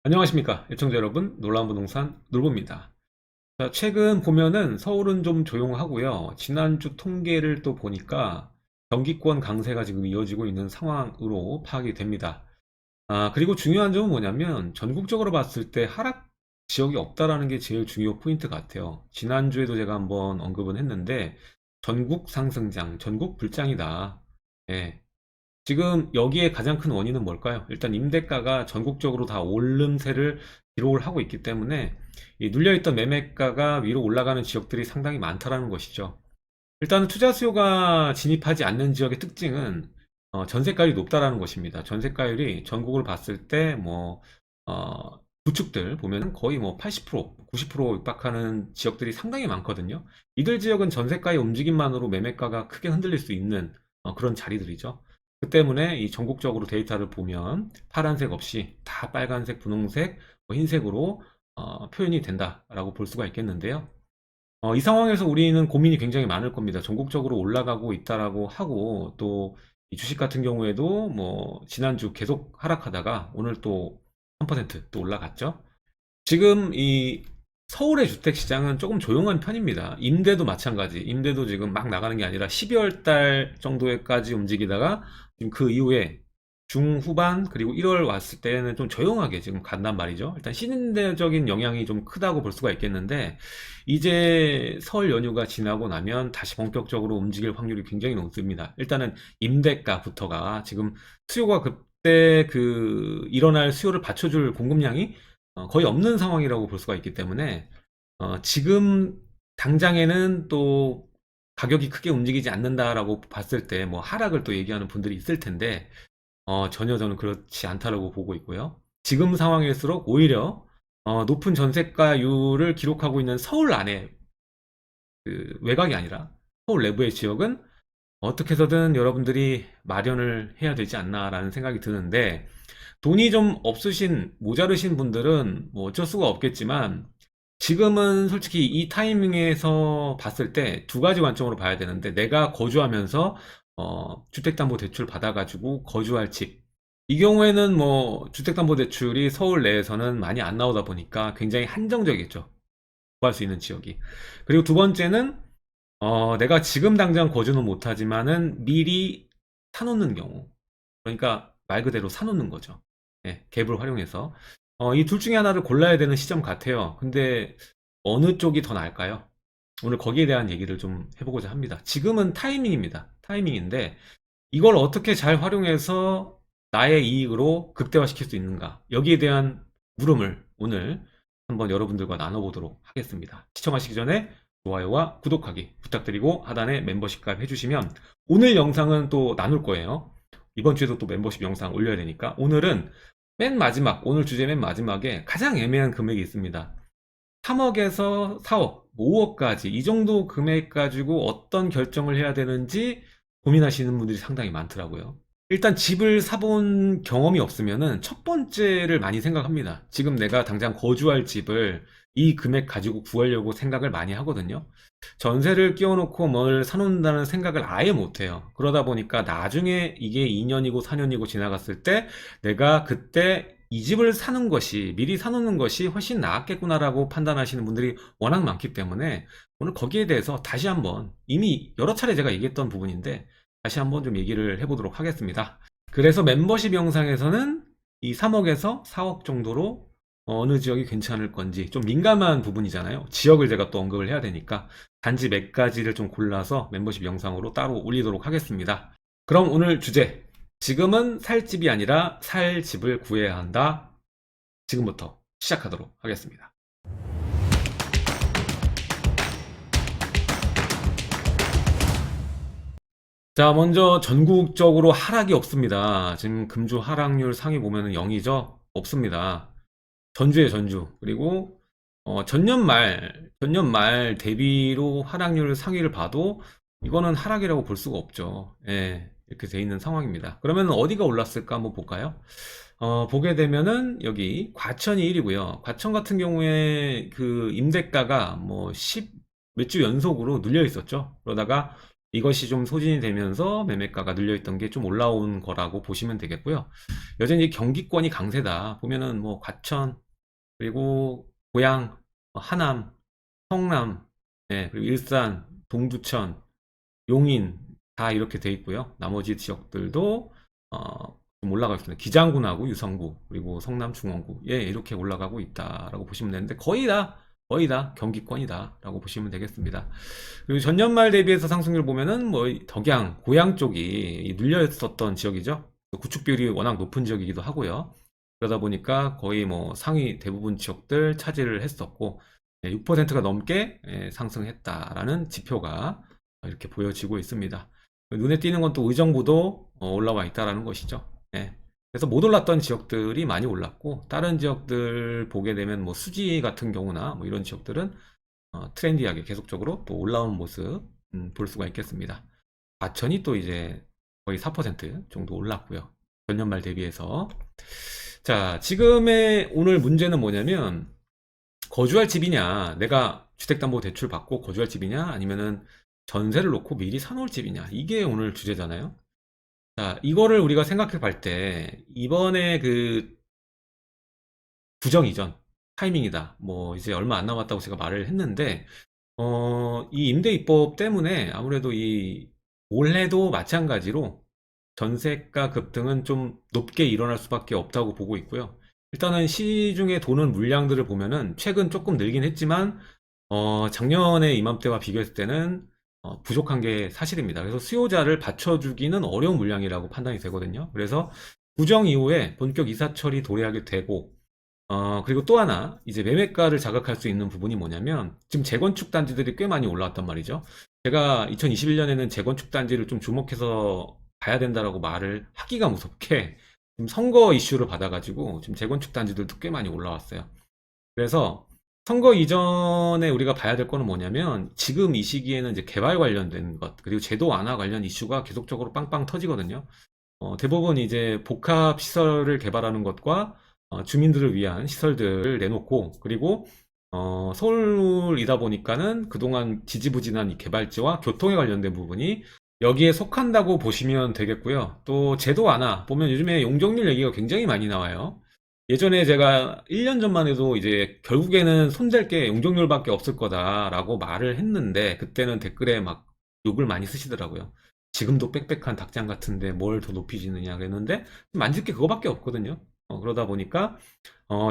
안녕하십니까 애청자 여러분, 놀라운 부동산 놀부입니다. 자, 최근 보면은 서울은 좀 조용하고요. 지난주 통계를 또 보니까 경기권 강세가 지금 이어지고 있는 상황으로 파악이 됩니다. 그리고 중요한 점은 뭐냐면 전국적으로 봤을 때 하락 지역이 없다라는 게 제일 중요 포인트 같아요. 지난주에도 제가 한번 언급은 했는데 전국 상승장, 전국 불장이다. 예. 지금 여기에 가장 큰 원인은 뭘까요? 일단 임대가가 전국적으로 다 오름세를 기록을 하고 있기 때문에 이 눌려있던 매매가가 위로 올라가는 지역들이 상당히 많다라는 것이죠. 일단은 투자 수요가 진입하지 않는 지역의 특징은 전세가율이 높다라는 것입니다. 전세가율이 전국을 봤을 때 구축들 보면 거의 뭐 80%, 90% 육박하는 지역들이 상당히 많거든요. 이들 지역은 전세가의 움직임만으로 매매가가 크게 흔들릴 수 있는 그런 자리들이죠. 그 때문에 이 전국적으로 데이터를 보면 파란색 없이 다 빨간색, 분홍색, 흰색으로 표현이 된다라고 볼 수가 있겠는데요. 이 상황에서 우리는 고민이 굉장히 많을 겁니다. 전국적으로 올라가고 있다라고 하고 또 이 주식 같은 경우에도 뭐 지난주 계속 하락하다가 오늘 또 3%또 올라갔죠. 지금 이 서울의 주택 시장은 조금 조용한 편입니다. 임대도 마찬가지. 임대도 지금 막 나가는 게 아니라 12월 달 정도에까지 움직이다가 지금 그 이후에 중후반 그리고 1월 왔을 때는 좀 조용하게 지금 간단 말이죠. 일단 신임대적인 영향이 좀 크다고 볼 수가 있겠는데 이제 설 연휴가 지나고 나면 다시 본격적으로 움직일 확률이 굉장히 높습니다. 일단은 임대가부터가 지금 수요가 그때 일어날 수요를 받쳐줄 공급량이 거의 없는 상황이라고 볼 수가 있기 때문에 지금 당장에는 또 가격이 크게 움직이지 않는다라고 봤을 때 뭐 하락을 또 얘기하는 분들이 있을 텐데 전혀 저는 그렇지 않다라고 보고 있고요. 지금 상황일수록 오히려 높은 전세가율을 기록하고 있는 서울 안에 외곽이 아니라 서울 내부의 지역은 어떻게 해서든 여러분들이 마련을 해야 되지 않나라는 생각이 드는데 돈이 좀 없으신, 모자르신 분들은 뭐 어쩔 수가 없겠지만 지금은 솔직히 이 타이밍에서 봤을 때 두 가지 관점으로 봐야 되는데 내가 거주하면서 주택담보대출 받아가지고 거주할 집. 이 경우에는 뭐 주택담보대출이 서울 내에서는 많이 안 나오다 보니까 굉장히 한정적이겠죠. 구할 수 있는 지역이. 그리고 두 번째는 내가 지금 당장 거주는 못하지만은 미리 사놓는 경우. 그러니까 말 그대로 사놓는 거죠. 예, 갭을 활용해서. 이 둘 중에 하나를 골라야 되는 시점 같아요. 근데 어느 쪽이 더 나을까요? 오늘 거기에 대한 얘기를 좀 해보고자 합니다. 지금은 타이밍입니다. 타이밍인데 이걸 어떻게 잘 활용해서 나의 이익으로 극대화시킬 수 있는가? 여기에 대한 물음을 오늘 한번 여러분들과 나눠보도록 하겠습니다. 시청하시기 전에 좋아요와 구독하기 부탁드리고 하단에 멤버십 가입 해주시면 오늘 영상은 또 나눌 거예요. 이번 주에도 또 멤버십 영상 올려야 되니까 오늘은 맨 마지막, 오늘 주제 맨 마지막에 가장 애매한 금액이 있습니다. 3억에서 4억, 5억까지 이 정도 금액 가지고 어떤 결정을 해야 되는지 고민하시는 분들이 상당히 많더라고요. 일단 집을 사본 경험이 없으면은 첫 번째를 많이 생각합니다. 지금 내가 당장 거주할 집을 이 금액 가지고 구하려고 생각을 많이 하거든요. 전세를 끼워놓고 뭘 사놓는다는 생각을 아예 못해요. 그러다 보니까 나중에 이게 2년이고 4년이고 지나갔을 때 내가 그때 이 집을 사는 것이, 미리 사놓는 것이 훨씬 나았겠구나라고 판단하시는 분들이 워낙 많기 때문에 오늘 거기에 대해서 다시 한번 이미 여러 차례 제가 얘기했던 부분인데 다시 한번 좀 얘기를 해보도록 하겠습니다. 그래서 멤버십 영상에서는 이 3억에서 4억 정도로 어느 지역이 괜찮을 건지 좀 민감한 부분이잖아요. 지역을 제가 또 언급을 해야 되니까 단지 몇 가지를 좀 골라서 멤버십 영상으로 따로 올리도록 하겠습니다. 그럼 오늘 주제, 지금은 살 집이 아니라 살 집을 구해야 한다. 지금부터 시작하도록 하겠습니다. 자, 먼저 전국적으로 하락이 없습니다. 지금 금주 하락률 상위 보면은 0이죠? 없습니다. 전주에 전주. 그리고 전년 말 대비로 하락률 상위를 봐도 이거는 하락이라고 볼 수가 없죠. 예, 이렇게 돼 있는 상황입니다. 그러면 어디가 올랐을까 한번 볼까요? 보게 되면은 여기 과천이 1위고요. 과천 같은 경우에 그 임대가가 뭐 10 몇 주 연속으로 눌려 있었죠. 그러다가 이것이 좀 소진이 되면서 매매가가 늘려있던 게 좀 올라온 거라고 보시면 되겠고요. 여전히 경기권이 강세다. 보면은 뭐 과천, 그리고 고양, 하남, 성남, 네, 그리고 일산, 동두천, 용인 다 이렇게 돼 있고요. 나머지 지역들도 좀 올라가고 있습니다. 기장군하고 유성구 그리고 성남 중원구 예 이렇게 올라가고 있다라고 보시면 되는데 거의 다 경기권이다라고 보시면 되겠습니다. 그리고 전년말 대비해서 상승률 보면은 뭐 덕양, 고양 쪽이 눌려 있었던 지역이죠. 구축 비율이 워낙 높은 지역이기도 하고요. 그러다 보니까 거의 뭐 상위 대부분 지역들 차지를 했었고 6%가 넘게 상승했다라는 지표가 이렇게 보여지고 있습니다. 눈에 띄는 건 또 의정부도 올라와 있다라는 것이죠. 예. 그래서 못 올랐던 지역들이 많이 올랐고 다른 지역들 보게 되면 뭐 수지 같은 경우나 뭐 이런 지역들은 트렌디하게 계속적으로 또 올라온 모습 볼 수가 있겠습니다. 과천이 또 이제 거의 4% 정도 올랐고요. 전년 말 대비해서. 자, 지금의 오늘 문제는 뭐냐면 거주할 집이냐, 내가 주택담보대출 받고 거주할 집이냐, 아니면은 전세를 놓고 미리 사놓을 집이냐, 이게 오늘 주제잖아요. 자, 이거를 우리가 생각해 볼 때, 이번에 그 부정 이전 타이밍이다. 뭐, 이제 얼마 안 남았다고 제가 말을 했는데, 이 임대 입법 때문에 아무래도 이 올해도 마찬가지로 전세가 급등은 좀 높게 일어날 수밖에 없다고 보고 있고요. 일단은 시중에 도는 물량들을 보면은 최근 조금 늘긴 했지만 작년에 이맘때와 비교했을 때는 부족한 게 사실입니다. 그래서 수요자를 받쳐주기는 어려운 물량이라고 판단이 되거든요. 그래서 구정 이후에 본격 이사 처리 도래하게 되고 그리고 또 하나 이제 매매가를 자극할 수 있는 부분이 뭐냐면 지금 재건축 단지들이 꽤 많이 올라왔단 말이죠. 제가 2021년에는 재건축 단지를 좀 주목해서 봐야 된다라고 말을 하기가 무섭게 지금 선거 이슈를 받아가지고 지금 재건축 단지들도 꽤 많이 올라왔어요. 그래서 선거 이전에 우리가 봐야 될 거는 뭐냐면 지금 이 시기에는 이제 개발 관련된 것 그리고 제도 완화 관련 이슈가 계속적으로 빵빵 터지거든요. 대부분 이제 복합 시설을 개발하는 것과 주민들을 위한 시설들을 내놓고 그리고 서울이다 보니까는 그동안 지지부진한 이 개발지와 교통에 관련된 부분이 여기에 속한다고 보시면 되겠고요. 또 제도 완화 보면 요즘에 용적률 얘기가 굉장히 많이 나와요. 예전에 제가 1년 전만 해도 이제 결국에는 손댈 게 용적률밖에 없을 거다라고 말을 했는데 그때는 댓글에 막 욕을 많이 쓰시더라고요. 지금도 빽빽한 닭장 같은데 뭘 더 높이지느냐 그랬는데 만질 게 그거밖에 없거든요. 그러다 보니까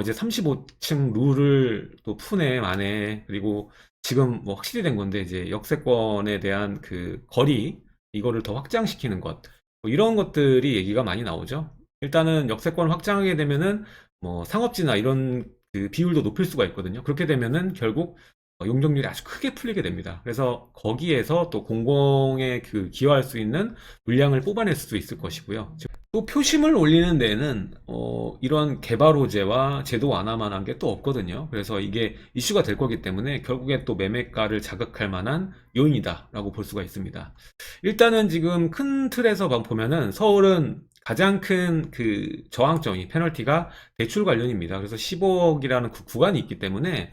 이제 35층 룰을 또 푸네 마네 그리고 지금 뭐 확실히 된 건데 이제 역세권에 대한 그 거리 이거를 더 확장시키는 것 뭐 이런 것들이 얘기가 많이 나오죠. 일단은 역세권을 확장하게 되면은 뭐 상업지나 이런 그 비율도 높일 수가 있거든요. 그렇게 되면은 결국 용적률이 아주 크게 풀리게 됩니다. 그래서 거기에서 또 공공에 그 기여할 수 있는 물량을 뽑아낼 수도 있을 것이고요. 또 표심을 올리는 데에는 이런 개발 호재와 제도 완화만 한 게 또 없거든요. 그래서 이게 이슈가 될 거기 때문에 결국에 또 매매가를 자극할 만한 요인이다라고 볼 수가 있습니다. 일단은 지금 큰 틀에서 보면은 서울은 가장 큰 그 저항점이 페널티가 대출 관련입니다. 그래서 15억이라는 그 구간이 있기 때문에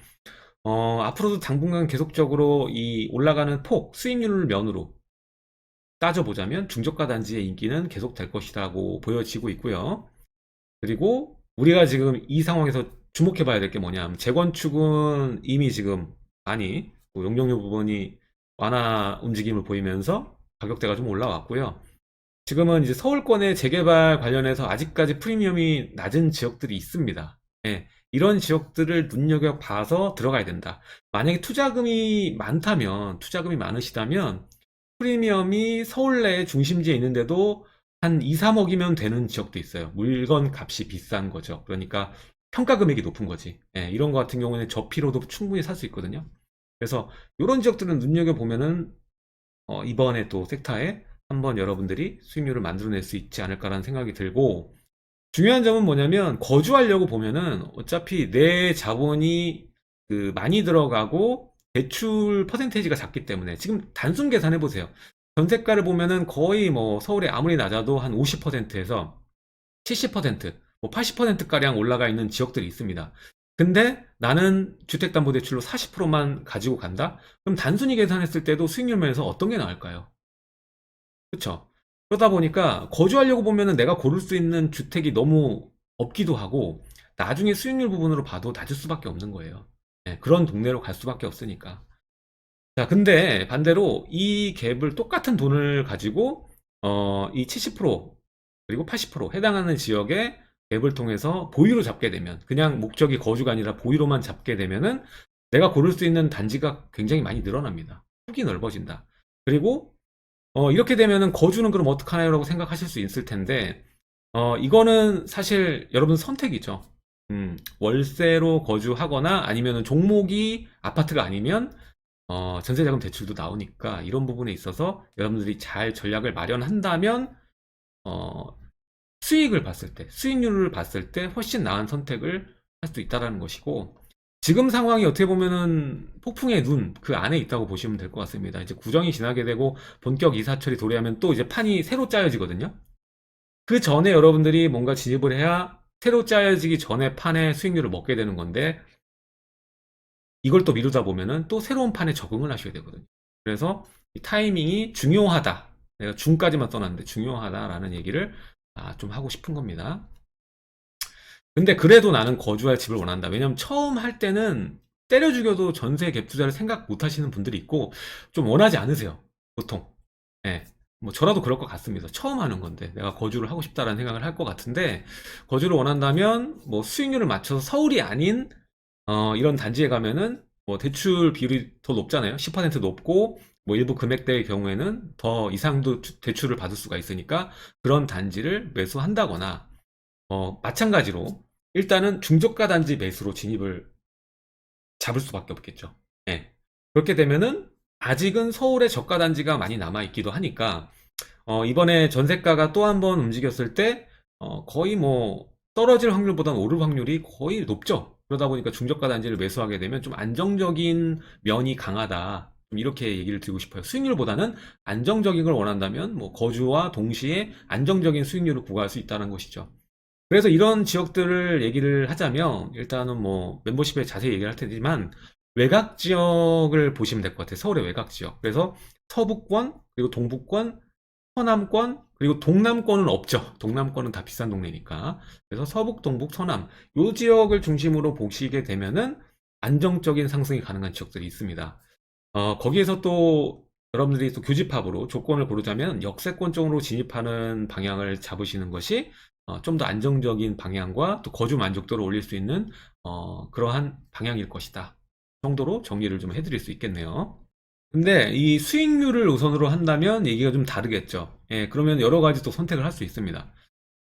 앞으로도 당분간 계속적으로 이 올라가는 폭, 수익률 면으로 따져보자면 중저가 단지의 인기는 계속될 것이라고 보여지고 있고요. 그리고 우리가 지금 이 상황에서 주목해 봐야 될 게 뭐냐면 재건축은 이미 지금 많이 용적률 부분이 완화 움직임을 보이면서 가격대가 좀 올라왔고요. 지금은 이제 서울권의 재개발 관련해서 아직까지 프리미엄이 낮은 지역들이 있습니다. 예, 이런 지역들을 눈여겨봐서 들어가야 된다. 만약에 투자금이 많다면, 투자금이 많으시다면, 프리미엄이 서울 내 중심지에 있는데도 한 2, 3억이면 되는 지역도 있어요. 물건 값이 비싼 거죠. 그러니까 평가 금액이 높은 거지. 예, 이런 거 같은 경우는 저피로도 충분히 살 수 있거든요. 그래서 이런 지역들은 눈여겨보면은 이번에 또 섹타에 한번 여러분들이 수익률을 만들어낼 수 있지 않을까라는 생각이 들고 중요한 점은 뭐냐면 거주하려고 보면은 어차피 내 자본이 그 많이 들어가고 대출 퍼센테이지가 작기 때문에 지금 단순 계산해 보세요. 전세가를 보면은 거의 뭐 서울에 아무리 낮아도 한 50%에서 70%, 뭐 80%가량 올라가 있는 지역들이 있습니다. 근데 나는 주택담보대출로 40%만 가지고 간다? 그럼 단순히 계산했을 때도 수익률 면에서 어떤 게 나을까요? 그쵸? 그러다 보니까 거주하려고 보면은 내가 고를 수 있는 주택이 너무 없기도 하고 나중에 수익률 부분으로 봐도 낮을 수밖에 없는 거예요. 예, 그런 동네로 갈 수밖에 없으니까. 자, 근데 반대로 이 갭을 똑같은 돈을 가지고 이 70% 그리고 80% 해당하는 지역의 갭을 통해서 보유로 잡게 되면 그냥 목적이 거주가 아니라 보유로만 잡게 되면은 내가 고를 수 있는 단지가 굉장히 많이 늘어납니다. 폭이 넓어진다. 그리고 이렇게 되면은 거주는 그럼 어떡하나요? 라고 생각하실 수 있을 텐데 이거는 사실 여러분 선택이죠. 월세로 거주하거나 아니면은 종목이 아파트가 아니면 전세자금 대출도 나오니까 이런 부분에 있어서 여러분들이 잘 전략을 마련한다면 어, 수익을 봤을 때, 수익률을 봤을 때 훨씬 나은 선택을 할 수 있다는 것이고 지금 상황이 어떻게 보면은 폭풍의 눈 그 안에 있다고 보시면 될 것 같습니다. 이제 구정이 지나게 되고 본격 이사철이 도래하면 또 이제 판이 새로 짜여지거든요. 그 전에 여러분들이 뭔가 진입을 해야 새로 짜여지기 전에 판의 수익률을 먹게 되는 건데 이걸 또 미루다 보면은 또 새로운 판에 적응을 하셔야 되거든요. 그래서 이 타이밍이 중요하다. 내가 중까지만 써놨는데 중요하다라는 얘기를 좀 하고 싶은 겁니다. 근데 그래도 나는 거주할 집을 원한다. 왜냐면 처음 할 때는 때려 죽여도 전세 갭 투자를 생각 못 하시는 분들이 있고 좀 원하지 않으세요. 보통. 예. 뭐 저라도 그럴 것 같습니다. 처음 하는 건데 내가 거주를 하고 싶다라는 생각을 할 것 같은데 거주를 원한다면 뭐 수익률을 맞춰서 서울이 아닌 이런 단지에 가면은 뭐 대출 비율이 더 높잖아요. 10% 높고 뭐 일부 금액대의 경우에는 더 이상도 대출을 받을 수가 있으니까 그런 단지를 매수한다거나 마찬가지로 일단은 중저가 단지 매수로 진입을 잡을 수밖에 없겠죠. 예. 그렇게 되면은 아직은 서울에 저가 단지가 많이 남아 있기도 하니까 이번에 전세가가 또 한 번 움직였을 때 거의 뭐 떨어질 확률보다는 오를 확률이 거의 높죠. 그러다 보니까 중저가 단지를 매수하게 되면 좀 안정적인 면이 강하다. 좀 이렇게 얘기를 드리고 싶어요. 수익률보다는 안정적인 걸 원한다면 뭐 거주와 동시에 안정적인 수익률을 구가할 수 있다는 것이죠. 그래서 이런 지역들을 얘기를 하자면 일단은 뭐 멤버십에 자세히 얘기를 할 테지만 외곽 지역을 보시면 될 것 같아요. 서울의 외곽 지역. 그래서 서북권, 그리고 동북권, 서남권, 그리고 동남권은 없죠. 동남권은 다 비싼 동네니까. 그래서 서북, 동북, 서남 요 지역을 중심으로 보시게 되면은 안정적인 상승이 가능한 지역들이 있습니다. 거기에서 또 여러분들이 또 교집합으로 조건을 고르자면 역세권 쪽으로 진입하는 방향을 잡으시는 것이 좀 더 안정적인 방향과 또 거주 만족도를 올릴 수 있는 그러한 방향일 것이다. 정도로 정리를 좀 해드릴 수 있겠네요. 근데 이 수익률을 우선으로 한다면 얘기가 좀 다르겠죠. 예, 그러면 여러 가지 또 선택을 할 수 있습니다.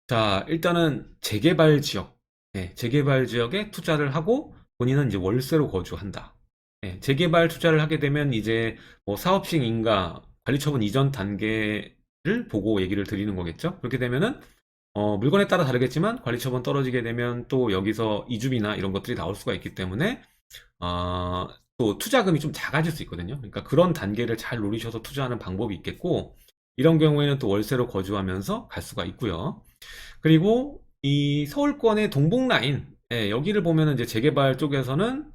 자, 일단은 재개발 지역, 재개발 지역에 투자를 하고 본인은 이제 월세로 거주한다. 재개발 투자를 하게 되면 이제 뭐 사업식 인가 관리처분 이전 단계를 보고 얘기를 드리는 거겠죠. 그렇게 되면은 물건에 따라 다르겠지만 관리처분 떨어지게 되면 또 여기서 이주비나 이런 것들이 나올 수가 있기 때문에 어, 또 투자금이 좀 작아질 수 있거든요. 그러니까 그런 단계를 잘 노리셔서 투자하는 방법이 있겠고 이런 경우에는 또 월세로 거주하면서 갈 수가 있고요. 그리고 이 서울권의 동북 라인, 여기를 보면은 이제 재개발 쪽에서는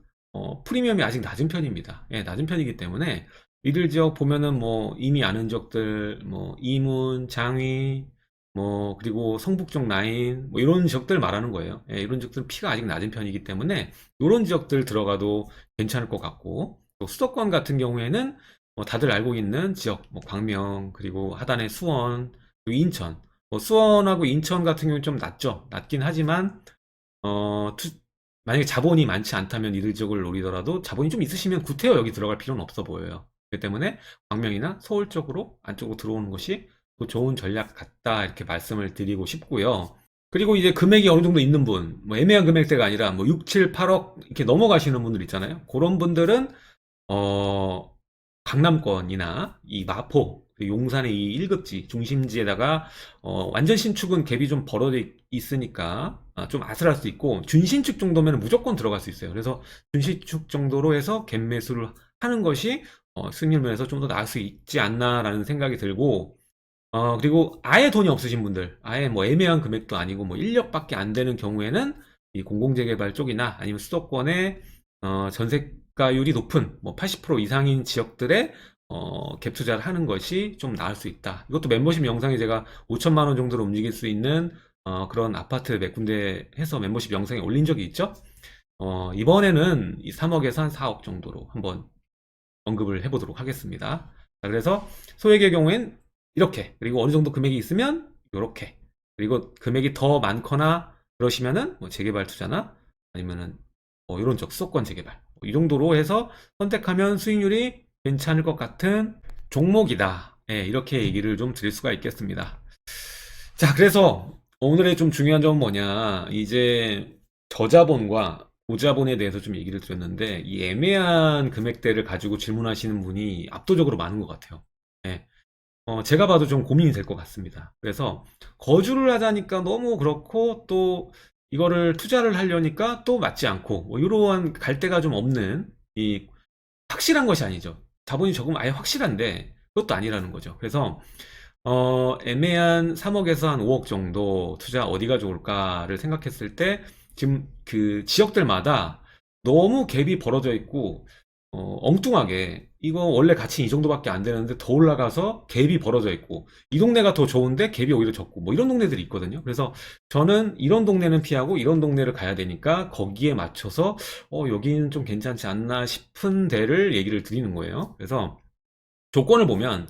프리미엄이 아직 낮은 편입니다. 낮은 편이기 때문에 이들 지역 보면은 뭐 이미 아는 지역들, 뭐 이문, 장위, 뭐 그리고 성북 쪽 라인, 뭐 이런 지역들 말하는 거예요. 이런 지역들은 피가 아직 낮은 편이기 때문에 이런 지역들 들어가도 괜찮을 것 같고 또 수도권 같은 경우에는 뭐 다들 알고 있는 지역, 뭐 광명 그리고 하단의 수원, 그리고 인천. 뭐 수원하고 인천 같은 경우는 좀 낮죠. 낮긴 하지만 어, 투- 만약에 자본이 많지 않다면 이들 지역을 노리더라도 자본이 좀 있으시면 구태여 여기 들어갈 필요는 없어 보여요. 그렇기 때문에 광명이나 서울 쪽으로 안쪽으로 들어오는 것이 또 좋은 전략 같다 이렇게 말씀을 드리고 싶고요. 그리고 이제 금액이 어느 정도 있는 분, 뭐 애매한 금액대가 아니라 뭐 6, 7, 8억 이렇게 넘어가시는 분들 있잖아요. 그런 분들은 어, 강남권이나 이 마포, 용산의 이 1급지 중심지에다가 완전 신축은 갭이 좀 벌어져 있으니까 좀 아슬할 수 있고 준신축 정도면 무조건 들어갈 수 있어요. 그래서 준신축 정도로 해서 갭 매수를 하는 것이 수익률 면에서 좀 더 나을 수 있지 않나라는 생각이 들고 그리고 아예 돈이 없으신 분들, 아예 뭐 애매한 금액도 아니고 뭐 1억밖에 안 되는 경우에는 이 공공재개발 쪽이나 아니면 수도권의 전세가율이 높은 뭐 80% 이상인 지역들의 갭 투자를 하는 것이 좀 나을 수 있다. 이것도 멤버십 영상에 제가 5천만 원 정도로 움직일 수 있는 그런 아파트 몇 군데 해서 멤버십 영상에 올린 적이 있죠. 이번에는 이 3억에서 한 4억 정도로 한번 언급을 해보도록 하겠습니다. 자, 그래서 소액의 경우엔 이렇게, 그리고 어느 정도 금액이 있으면 이렇게, 그리고 금액이 더 많거나 그러시면은 뭐 재개발 투자나 아니면은 뭐 이런 쪽 수도권 재개발 이 정도로 해서 선택하면 수익률이 괜찮을 것 같은 종목이다. 예, 이렇게 얘기를 좀 드릴 수가 있겠습니다. 자, 그래서 오늘의 좀 중요한 점은 뭐냐, 이제 저자본과 고자본에 대해서 좀 얘기를 드렸는데 이 애매한 금액대를 가지고 질문하시는 분이 압도적으로 많은 것 같아요. 예. 제가 봐도 좀 고민이 될 것 같습니다. 그래서 거주를 하자니까 너무 그렇고, 또 이거를 투자를 하려니까 또 맞지 않고, 뭐 이러한 갈대가 좀 없는, 이 확실한 것이 아니죠. 자본이 조금 아예 확실한데 그것도 아니라는 거죠. 그래서 애매한 3억에서 한 5억 정도 투자 어디가 좋을까를 생각했을 때 지금 그 지역들마다 너무 갭이 벌어져 있고, 엉뚱하게 이거 원래 가치 이 정도밖에 안 되는데 더 올라가서 갭이 벌어져 있고, 이 동네가 더 좋은데 갭이 오히려 적고, 뭐 이런 동네들이 있거든요. 그래서 저는 이런 동네는 피하고 이런 동네를 가야 되니까 거기에 맞춰서 여기는 좀 괜찮지 않나 싶은 데를 얘기를 드리는 거예요. 그래서 조건을 보면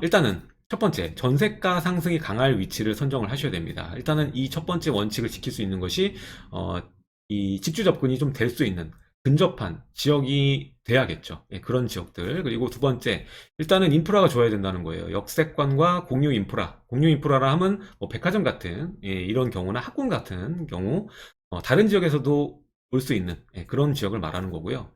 일단은 첫 번째, 전세가 상승이 강할 위치를 선정을 하셔야 됩니다. 일단은 이 첫 번째 원칙을 지킬 수 있는 것이 이 직주 접근이 좀 될 수 있는 근접한 지역이 돼야겠죠. 예, 그런 지역들. 그리고 두 번째, 일단은 인프라가 좋아야 된다는 거예요. 역세권과 공유 인프라. 공유 인프라라 하면 뭐 백화점 같은, 예, 이런 경우나 학군 같은 경우, 다른 지역에서도 올 수 있는, 예, 그런 지역을 말하는 거고요.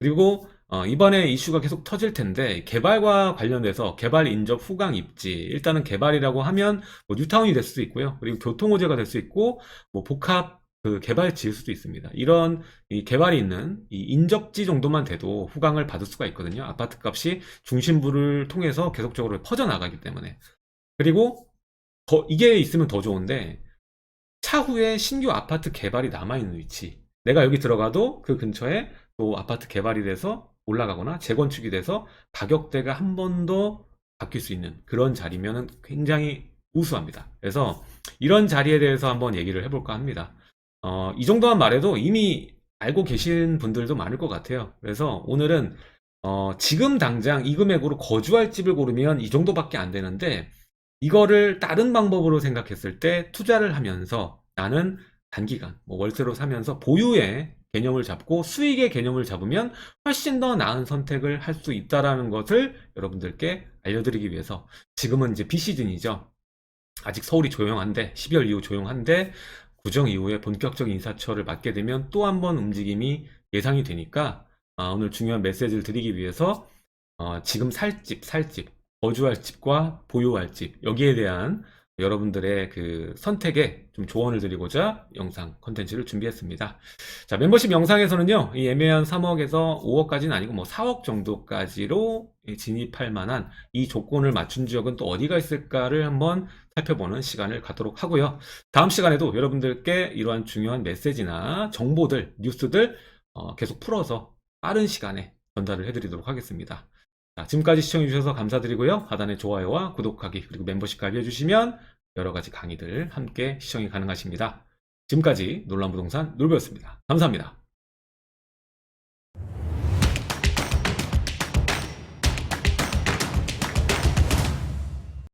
그리고 이번에 이슈가 계속 터질 텐데, 개발과 관련돼서 개발 인접 후강 입지, 일단은 개발이라고 하면 뭐 뉴타운이 될 수도 있고요. 그리고 교통 호재가 될 수 있고, 뭐 복합 그 개발 지을 수도 있습니다. 이런 이 개발이 있는 이 인접지 정도만 돼도 후강을 받을 수가 있거든요. 아파트 값이 중심부를 통해서 계속적으로 퍼져나가기 때문에. 그리고 이게 있으면 더 좋은데, 차후에 신규 아파트 개발이 남아있는 위치, 내가 여기 들어가도 그 근처에 또 아파트 개발이 돼서 올라가거나 재건축이 돼서 가격대가 한 번 더 바뀔 수 있는 그런 자리면은 굉장히 우수합니다. 그래서 이런 자리에 대해서 한번 얘기를 해볼까 합니다. 이 정도만 말해도 이미 알고 계신 분들도 많을 것 같아요. 그래서 오늘은 지금 당장 이 금액으로 거주할 집을 고르면 이 정도밖에 안 되는데, 이거를 다른 방법으로 생각했을 때 투자를 하면서 나는 단기간 뭐 월세로 사면서 보유의 개념을 잡고 수익의 개념을 잡으면 훨씬 더 나은 선택을 할 수 있다라는 것을 여러분들께 알려드리기 위해서, 지금은 이제 비시즌이죠. 아직 서울이 조용한데, 12월 이후 조용한데 구정 이후에 본격적인 인사철을 맞게 되면 또 한 번 움직임이 예상이 되니까, 오늘 중요한 메시지를 드리기 위해서 지금 살 집, 거주할 집과 보유할 집, 여기에 대한 여러분들의 그 선택에 좀 조언을 드리고자 영상 컨텐츠를 준비했습니다. 자, 멤버십 영상에서는요, 이 애매한 3억에서 5억까지는 아니고 뭐 4억 정도까지로 진입할 만한 이 조건을 맞춘 지역은 또 어디가 있을까를 한번 살펴보는 시간을 갖도록 하고요. 다음 시간에도 여러분들께 이러한 중요한 메시지나 정보들, 뉴스들 계속 풀어서 빠른 시간에 전달을 해드리도록 하겠습니다. 자, 지금까지 시청해주셔서 감사드리고요. 하단에 좋아요와 구독하기, 그리고 멤버십 가입해주시면 여러가지 강의들 함께 시청이 가능하십니다. 지금까지 놀란부동산 놀부였습니다. 감사합니다.